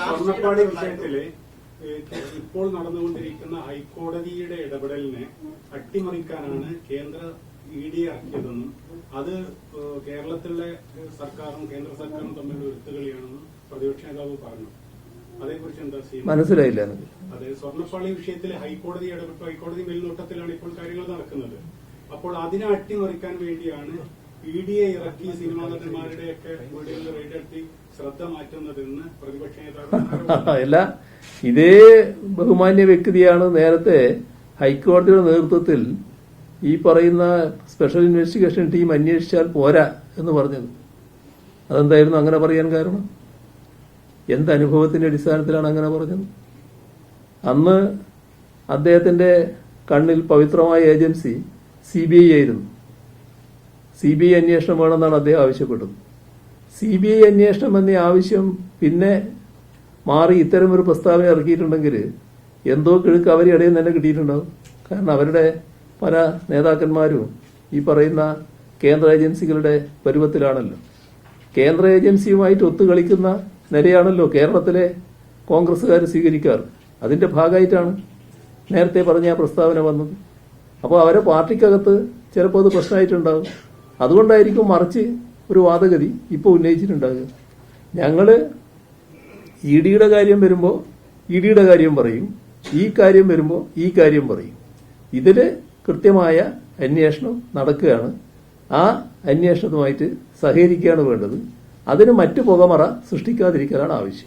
സ്വർണ്ണപ്പാടി വിഷയത്തില് ഇപ്പോൾ നടന്നുകൊണ്ടിരിക്കുന്ന ഹൈക്കോടതിയുടെ ഇടപെടലിനെ അട്ടിമറിക്കാനാണ് കേന്ദ്ര ED ഇറക്കിയതെന്നും അത് കേരളത്തിലെ സർക്കാരും കേന്ദ്ര സർക്കാരും തമ്മിലുള്ള ഒത്തുകളിയാണെന്നും പ്രതിപക്ഷ നേതാവ് പറഞ്ഞു. അതേക്കുറിച്ച് എന്താ ചെയ്യുന്നത്? മനസ്സിലായില്ല. അതെ, സ്വർണ്ണപ്പാളി വിഷയത്തിൽ ഹൈക്കോടതി ഇടപെട്ടു. ഹൈക്കോടതി മേൽനോട്ടത്തിലാണ് ഇപ്പോൾ കാര്യങ്ങൾ നടക്കുന്നത്. അപ്പോൾ അതിനെ അട്ടിമറിക്കാൻ വേണ്ടിയാണ് ED ഇറക്കി സിനിമാ നടന്മാരുടെയൊക്കെ വീടുകളിൽ റെയ്ഡ് നടത്തി ശ്രദ്ധ മാറ്റുന്നതെന്ന് പ്രതിപക്ഷ നേതാവ്. അല്ല, ഇതേ ബഹുമാന്യ വ്യക്തിയാണ് നേരത്തെ ഹൈക്കോടതിയുടെ നേതൃത്വത്തിൽ ഈ പറയുന്ന സ്പെഷ്യൽ ഇൻവെസ്റ്റിഗേഷൻ ടീം അന്വേഷിച്ചാൽ പോരാ എന്ന് പറഞ്ഞത്. അതെന്തായിരുന്നു അങ്ങനെ പറയാൻ കാരണം? എന്ത് അനുഭവത്തിന്റെ അടിസ്ഥാനത്തിലാണ് അങ്ങനെ പറഞ്ഞത്? അന്ന് അദ്ദേഹത്തിന്റെ കണ്ണിൽ പവിത്രമായ ഏജൻസി CBI ആയിരുന്നു. CBI അന്വേഷണം വേണമെന്നാണ് അദ്ദേഹം ആവശ്യപ്പെട്ടത്. CBI അന്വേഷണം എന്ന ആവശ്യം പിന്നെ മാറി ഇത്തരമൊരു പ്രസ്താവന ഇറക്കിയിട്ടുണ്ടെങ്കിൽ എന്തോ കിഴുക്ക് അവരുടെ ഇടയിൽ തന്നെ കിട്ടിയിട്ടുണ്ടാവും. കാരണം അവരുടെ പല നേതാക്കന്മാരും ഈ പറയുന്ന കേന്ദ്ര ഏജൻസികളുടെ പരുവത്തിലാണല്ലോ. കേന്ദ്ര ഏജൻസിയുമായിട്ട് ഒത്തുകളിക്കുന്ന നിലയാണല്ലോ കേരളത്തിലെ കോൺഗ്രസ്സുകാർ സ്വീകരിക്കാറ്. അതിന്റെ ഭാഗമായിട്ടാണ് നേരത്തെ പറഞ്ഞ ആ പ്രസ്താവന വന്നത്. അപ്പോൾ അവരെ പാർട്ടിക്കകത്ത് ചിലപ്പോൾ അത് പ്രശ്നമായിട്ടുണ്ടാകും. അതുകൊണ്ടായിരിക്കും മറിച്ച് ഒരു വാദഗതി ഇപ്പോൾ ഉന്നയിച്ചിട്ടുണ്ടാകുക. ഞങ്ങള് EDയുടെ കാര്യം വരുമ്പോൾ EDയുടെ കാര്യം പറയും, ഈ കാര്യം വരുമ്പോൾ ഈ കാര്യം പറയും. ഇതില് കൃത്യമായ അന്വേഷണം നടക്കുകയാണ്. ആ അന്വേഷണവുമായിട്ട് സഹകരിക്കുകയാണ് വേണ്ടത്. അതിന് മറ്റു പുകമറ സൃഷ്ടിക്കാതിരിക്കലാണ് ആവശ്യം.